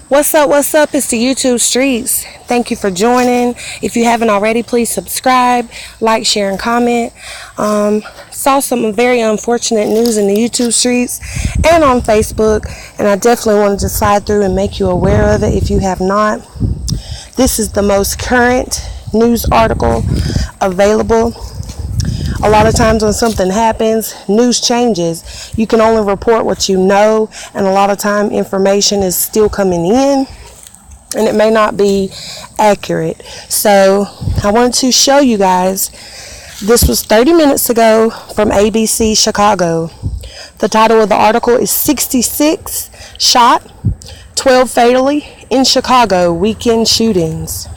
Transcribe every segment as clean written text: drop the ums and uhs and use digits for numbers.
What's up? What's up? It's the YouTube streets. Thank you for joining. If you haven't already, please subscribe, like, share, and comment. Saw some very unfortunate news in the YouTube streets and on Facebook, and I definitely wanted to slide through and make you aware of it if you have not. This is the most current news article available. A lot of times when something happens, news changes. You can only report what you know, and a lot of time information is still coming in, and it may not be accurate. So I wanted to show you guys. This was 30 minutes ago from ABC Chicago. The title of the article is 66 Shot, 12 Fatally in Chicago Weekend Shootings.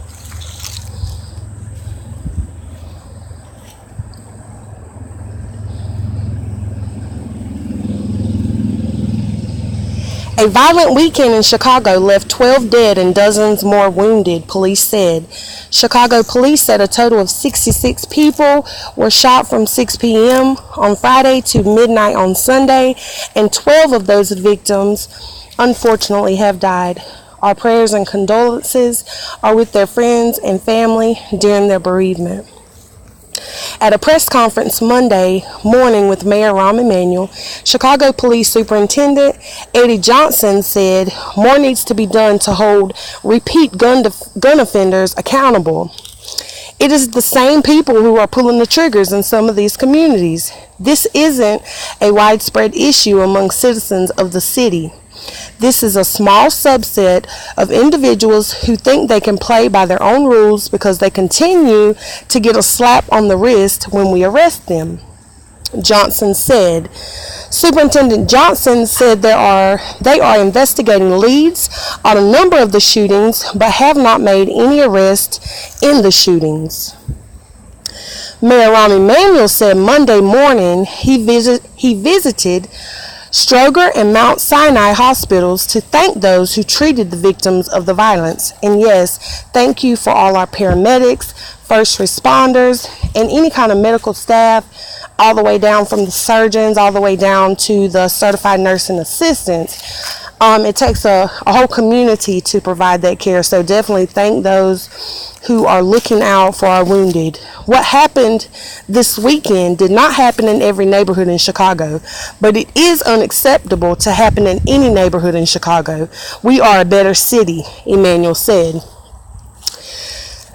A violent weekend in Chicago left 12 dead and dozens more wounded, police said. Chicago police said a total of 66 people were shot from 6 p.m. on Friday to midnight on Sunday, and 12 of those victims, unfortunately, have died. Our prayers and condolences are with their friends and family during their bereavement. At a press conference Monday morning with Mayor Rahm Emanuel, Chicago Police Superintendent Eddie Johnson said more needs to be done to hold repeat gun offenders accountable. It is the same people who are pulling the triggers in some of these communities. This isn't a widespread issue among citizens of the city. This is a small subset of individuals who think they can play by their own rules because they continue to get a slap on the wrist when we arrest them, Johnson said. Superintendent Johnson said they are investigating leads on a number of the shootings but have not made any arrests in the shootings. Mayor Rahm Emanuel said Monday morning he visited Stroger and Mount Sinai hospitals to thank those who treated the victims of the violence. And yes, thank you for all our paramedics, first responders, and any kind of medical staff, all the way down from the surgeons, all the way down to the certified nursing assistants. It takes a whole community to provide that care, so definitely thank those who are looking out for our wounded. What happened this weekend did not happen in every neighborhood in Chicago, but it is unacceptable to happen in any neighborhood in Chicago. We are a better city, Emanuel said.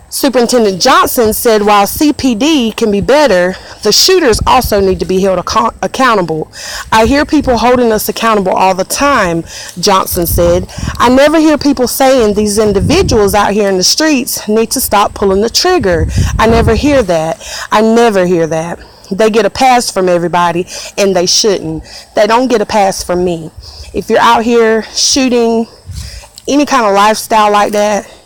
Superintendent Johnson said while CPD can be better, the shooters also need to be held accountable. I hear people holding us accountable all the time, Johnson said. I never hear people saying these individuals out here in the streets need to stop pulling the trigger. I never hear that. They get a pass from everybody, and they shouldn't. They don't get a pass from me. If you're out here shooting any kind of lifestyle like that,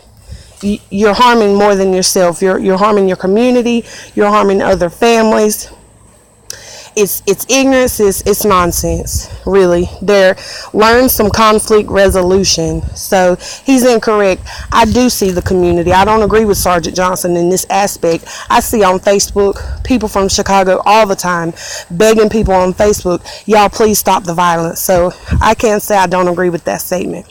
you're harming more than yourself. You're harming your community. You're harming other families. It's ignorance. It's nonsense, really. Learn some conflict resolution. So he's incorrect. I do see the community. I don't agree with Sergeant Johnson in this aspect. I see on Facebook people from Chicago all the time begging people on Facebook, y'all please stop the violence. So I can't say I don't agree with that statement.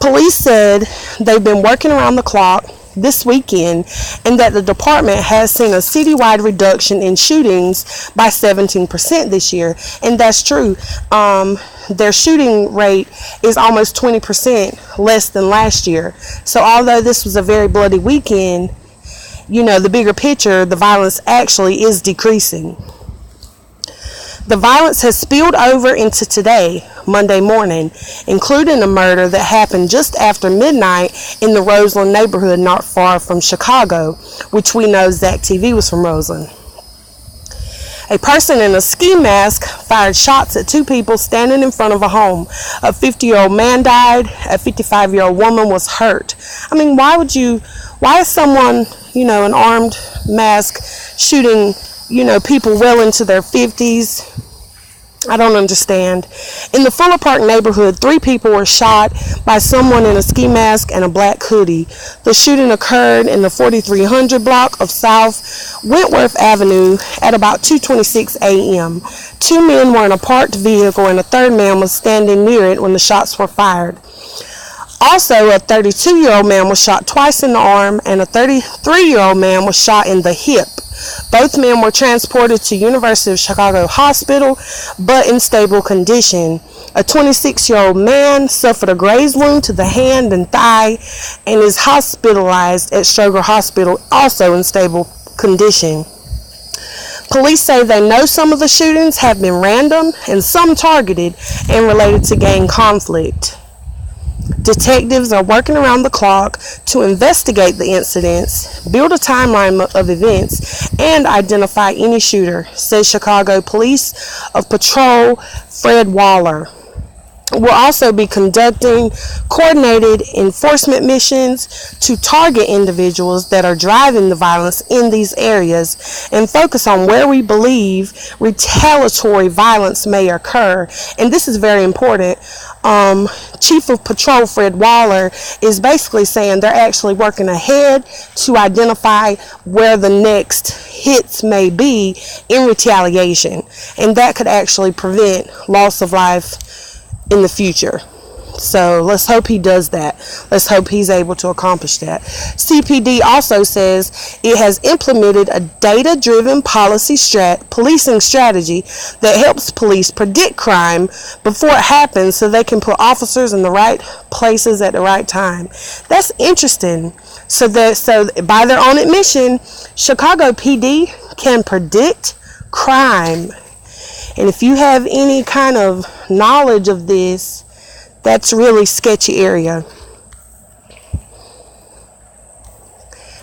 Police said they've been working around the clock this weekend and that the department has seen a citywide reduction in shootings by 17% this year. And that's true. Their shooting rate is almost 20% less than last year. So although this was a very bloody weekend, the bigger picture, the violence actually is decreasing. The violence has spilled over into today, Monday morning, including a murder that happened just after midnight in the Roseland neighborhood not far from Chicago, which we know Zach TV was from Roseland. A person in a ski mask fired shots at two people standing in front of a home. A 50-year-old man died. A 55-year-old woman was hurt. I mean, why is someone, an armed mask shooting people well into their 50s? I don't understand. In the Fuller Park neighborhood, 3 people were shot by someone in a ski mask and a black hoodie. The shooting occurred in the 4300 block of South Wentworth Avenue at about 2:26 a.m. 2 men were in a parked vehicle and a third man was standing near it when the shots were fired. Also, a 32-year-old man was shot twice in the arm, and a 33-year-old man was shot in the hip. Both men were transported to University of Chicago Hospital, but in stable condition. A 26-year-old man suffered a graze wound to the hand and thigh and is hospitalized at Stroger Hospital, also in stable condition. Police say they know some of the shootings have been random and some targeted and related to gang conflict. Detectives are working around the clock to investigate the incidents, build a timeline of events, and identify any shooter, says Chicago Police of Patrol Fred Waller. We'll also be conducting coordinated enforcement missions to target individuals that are driving the violence in these areas and focus on where we believe retaliatory violence may occur. And this is very important. Chief of Patrol Fred Waller is basically saying they're actually working ahead to identify where the next hits may be in retaliation, and that could actually prevent loss of life in the future. So let's hope he does that. Let's hope he's able to accomplish that. CPD also says it has implemented a data-driven policing strategy that helps police predict crime before it happens so they can put officers in the right places at the right time. That's interesting. So by their own admission, Chicago PD can predict crime. And if you have any kind of knowledge of this, that's really sketchy area.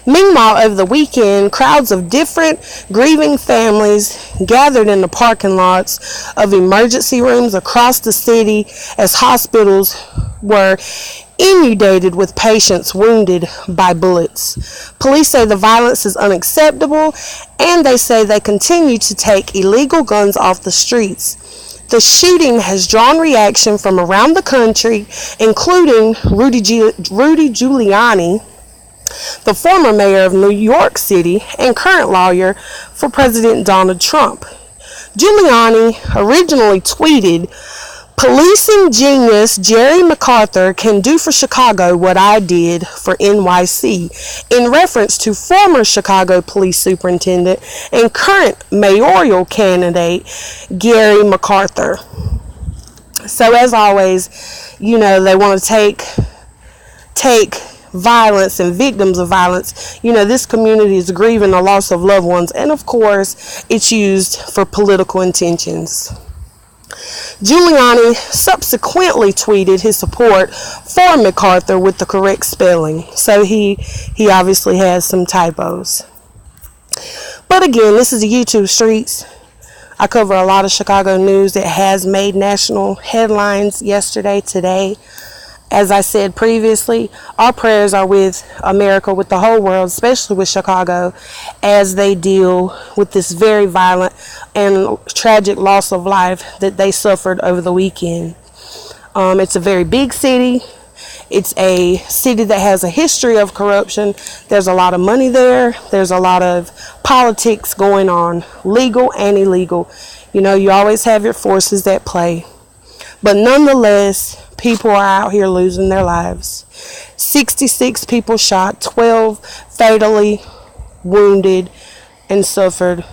Meanwhile, over the weekend, crowds of different grieving families gathered in the parking lots of emergency rooms across the city as hospitals were inundated with patients wounded by bullets. Police say the violence is unacceptable, and they say they continue to take illegal guns off the streets. The shooting has drawn reaction from around the country, including Rudy Giuliani, the former mayor of New York City and current lawyer for President Donald Trump. Giuliani originally tweeted, "Policing genius Jerry MacArthur can do for Chicago what I did for NYC," in reference to former Chicago police superintendent and current mayoral candidate Gary MacArthur. So as always, they want to take violence and victims of violence. This community is grieving the loss of loved ones, and of course it's used for political intentions. Giuliani subsequently tweeted his support for MacArthur with the correct spelling, so he obviously has some typos. But again, this is the YouTube streets. I cover a lot of Chicago news that has made national headlines yesterday, today. As I said previously, our prayers are with America, with the whole world, especially with Chicago, as they deal with this very violent and tragic loss of life that they suffered over the weekend. It's a very big city. It's a city that has a history of corruption. There's a lot of money there. There's a lot of politics going on, legal and illegal. You always have your forces at play. But nonetheless, people are out here losing their lives. 66 people shot, 12 fatally wounded, and suffered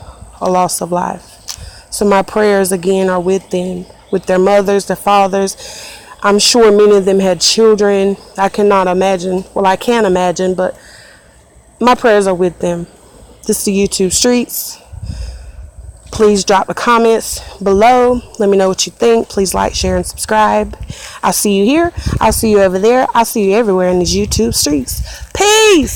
a loss of life. So my prayers again are with them, with their mothers, their fathers. I'm sure many of them had children. I cannot imagine. Well, I can imagine, but my prayers are with them. This is the YouTube streets. Please drop the comments below. Let me know what you think. Please like, share, and subscribe. I'll see you here. I'll see you over there. I'll see you everywhere in these YouTube streets. Peace!